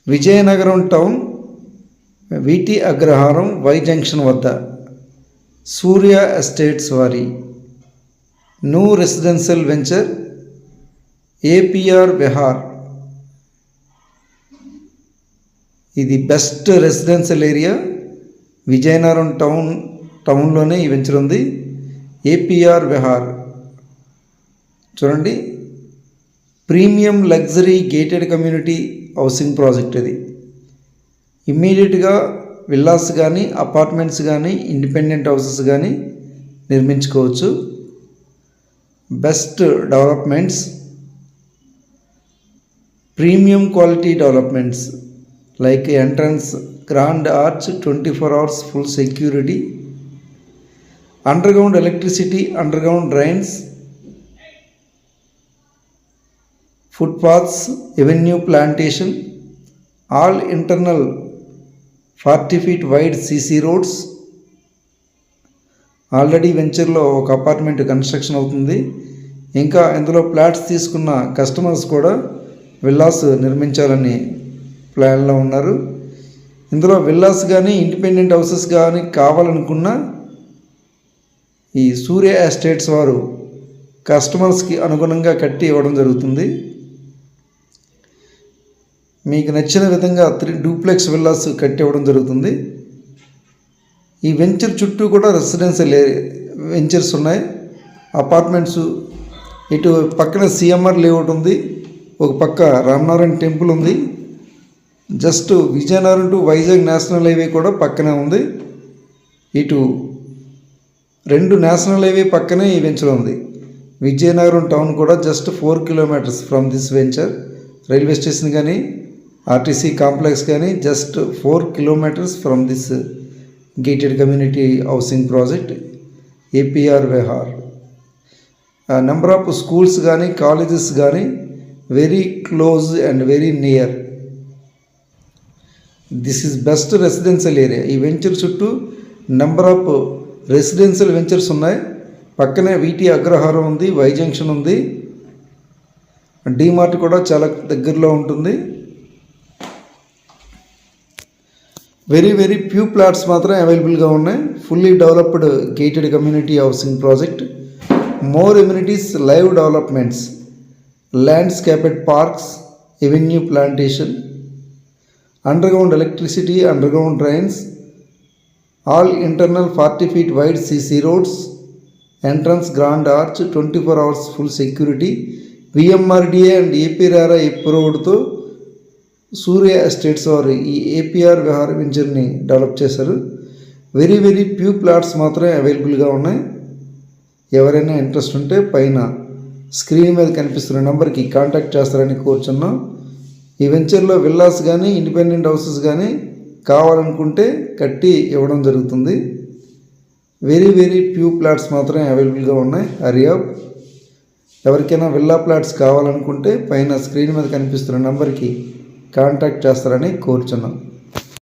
Vizianagaram town వీటి అగ్రహారం Y junction వద్ద Surya estates వారి new residential venture APR Vihar. ఇది బెస్ట్ రెసిడెన్షియల్ ఏరియా. విజయనగరం టౌన్లోనే ఈ వెంచర్ ఉంది. ఏపీఆర్ విహార్ చూడండి, premium luxury gated community housing project. ఇది ఇమ్మీడియట్గా విల్లాస్ కానీ అపార్ట్మెంట్స్ కానీ ఇండిపెండెంట్ హౌసెస్ కానీ నిర్మించుకోవచ్చు. Best developments, premium quality developments like entrance, grand arch, 24 hours full security, underground electricity, underground drains, footpaths, avenue plantation, all internal 40 feet wide CC roads. Already వెంచర్లో ఒక apartment construction అవుతుంది. ఇంకా ఇందులో flats తీసుకున్న customers కూడా villas నిర్మించాలని ప్లాన్లో ఉన్నారు. ఇందులో విల్లాస్ కానీ ఇండిపెండెంట్ హౌసెస్ కానీ కావాలనుకున్న ఈ సూర్య ఎస్టేట్స్ వారు కస్టమర్స్కి అనుగుణంగా కట్టి ఇవ్వడం జరుగుతుంది. మీకు నచ్చిన విధంగా 3 డూప్లెక్స్ విల్లాస్ కట్టి ఇవ్వడం జరుగుతుంది. ఈ వెంచర్ చుట్టూ కూడా రెసిడెన్షియల్ వెంచర్స్ ఉన్నాయి, అపార్ట్మెంట్స్. ఇటు పక్కన సిఎంఆర్ లేఅవుట్ ఉంది, ఒక పక్క రామనారాయణ టెంపుల్ ఉంది. Just Vizianagaram to Vizag national highway కూడా పక్కనే ఉంది. ఇటు 2 నేషనల్ హైవే పక్కనే ఈ వెంచర్ ఉంది. విజయనగరం టౌన్ కూడా just 4 kilometers from this venture. Railway station కానీ ఆర్టీసీ కాంప్లెక్స్ కానీ just 4 kilometers from this gated community housing project APR Vihar. Number of schools కానీ కాలేజెస్ కానీ very close and very near. This is best residential area. ఈ venture చుట్టూ number of residential ventures ఉన్నాయి. పక్కనే వీటి అగ్రహారం ఉంది, వై జంక్షన్ ఉంది, డీమార్ట్ కూడా చాలా దగ్గరలో ఉంటుంది. వెరీ వెరీ ఫ్యూ ప్లాట్స్ మాత్రం అవైలబుల్గా ఉన్నాయి. Fully developed gated community housing project. More amenities, live developments, landscaped parks, avenue plantation, underground electricity, underground drains, all internal 40 feet wide CC roads, entrance, grand arch, 24 hours full security, VMRDA and APRRA అప్రూవ్డ్తో Surya estates వారు ఈ APR Vihar వెంచర్ని develop చేశారు. Very very few plots మాత్రమే అవైలబుల్గా ఉన్నాయి. ఎవరైనా interest ఉంటే పైన స్క్రీన్ మీద కనిపిస్తున్న నెంబర్కి కాంటాక్ట్ చేస్తారని కోరుచున్నాం. ఈ వెంచర్లో విల్లాస్ కానీ ఇండిపెండెంట్ హౌసెస్ కానీ కావాలనుకుంటే కట్టి ఇవ్వడం జరుగుతుంది. వెరీ వెరీ ఫ్యూ ప్లాట్స్ మాత్రమే అవైలబుల్గా ఉన్నాయి. హరియప్. ఎవరికైనా విల్లా ప్లాట్స్ కావాలనుకుంటే పైన స్క్రీన్ మీద కనిపిస్తున్న నెంబర్కి కాంటాక్ట్ చేస్తారని కోరుచున్నాం.